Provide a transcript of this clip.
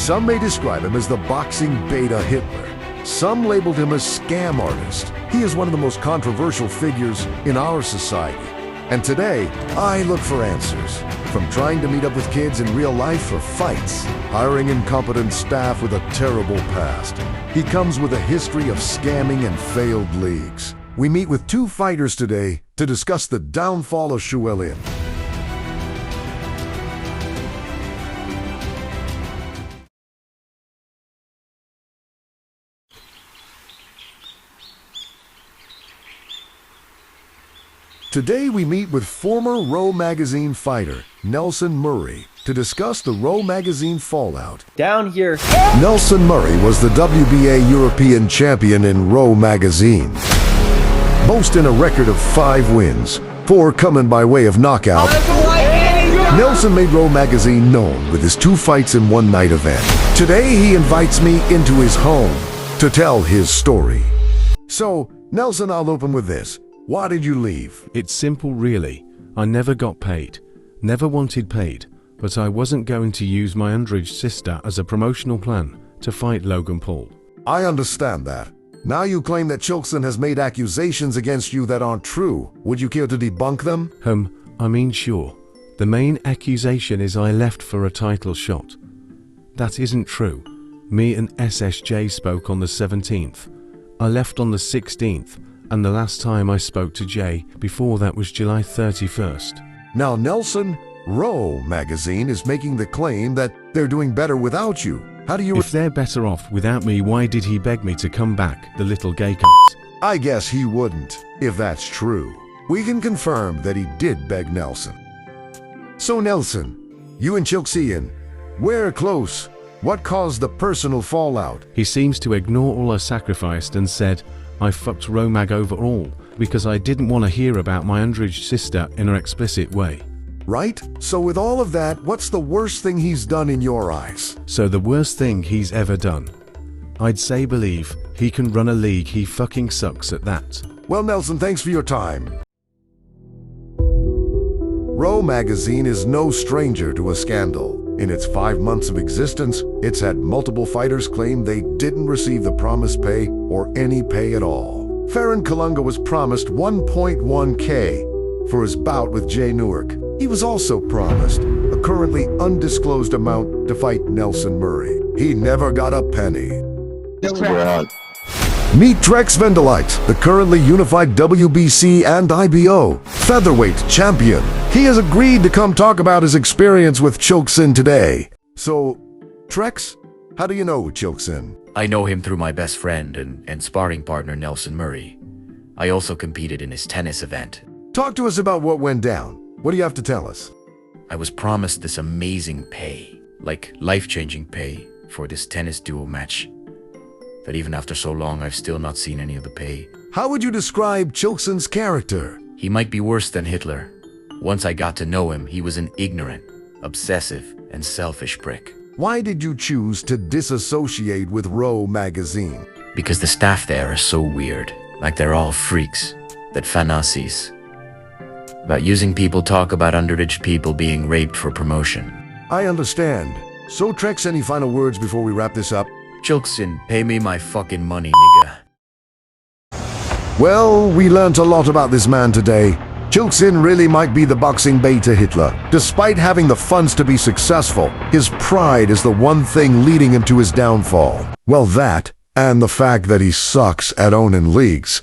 Some may describe him as the boxing beta Hitler. Some labeled him a scam artist. He is one of the most controversial figures in our society. And today, I look for answers. From trying to meet up with kids in real life for fights, hiring incompetent staff with a terrible past. He comes with a history of scamming and failed leagues. We meet with two fighters today to discuss the downfall of Chillxin. Today we meet with former Row Magazine fighter Nelson Murray to discuss the Row Magazine fallout. Down here. Nelson Murray was the WBA European champion in Row Magazine, boasting a record of 5 wins, 4 coming by way of knockout. Nelson made Row Magazine known with his 2 fights in one night event. Today he invites me into his home to tell his story. So, Nelson, I'll open with this. Why did you leave? It's simple, really. I never got paid. Never wanted paid. But I wasn't going to use my underage sister as a promotional plan to fight Logan Paul. I understand that. Now you claim that Chillxin has made accusations against you that aren't true. Would you care to debunk them? I mean, sure. The main accusation is I left for a title shot. That isn't true. Me and SSJ spoke on the 17th. I left on the 16th. And the last time I spoke to Jay before that was July 31st. Now, Nelson, Row Magazine is making the claim that they're doing better without you. How do you... If they're better off without me, why did he beg me to come back, the little gay cunt? I guess he wouldn't, if that's true. We can confirm that he did beg Nelson. So, Nelson, you and Chillxin, we're close. What caused the personal fallout? He seems to ignore all I sacrificed and said, I fucked Row Mag overall because I didn't want to hear about my underage sister in an explicit way. Right? So with all of that, what's the worst thing he's done in your eyes? So the worst thing he's ever done? I'd say believe he can run a league, he fucking sucks at that. Well, Nelson, thanks for your time. Row Magazine is no stranger to a scandal. In its 5 months of existence, it's had multiple fighters claim they didn't receive the promised pay or any pay at all. Farron Kalunga was promised $1.1K for his bout with Jay Newark. He was also promised a currently undisclosed amount to fight Nelson Murray. He never got a penny. Meet Trex Vendelite, the currently unified WBC and IBO featherweight champion. He has agreed to come talk about his experience with Chillxin today. So, Trex, how do you know Chillxin? I know him through my best friend and sparring partner Nelson Murray. I also competed in his tennis event. Talk to us about what went down. What do you have to tell us? I was promised this amazing pay, like life-changing pay, for this tennis duo match. That even after so long, I've still not seen any of the pay. How would you describe Chillxin's character? He might be worse than Hitler. Once I got to know him, he was an ignorant, obsessive, and selfish prick. Why did you choose to disassociate with Row Magazine? Because the staff there are so weird, like they're all freaks, that fanazis. About using people talk about underage people being raped for promotion. I understand. So, Trex, any final words before we wrap this up? Chillxin, pay me my fucking money, nigga. Well, we learned a lot about this man today. Chillxin really might be the boxing beta Hitler. Despite having the funds to be successful, his pride is the one thing leading him to his downfall. Well, that, and the fact that he sucks at owning leagues,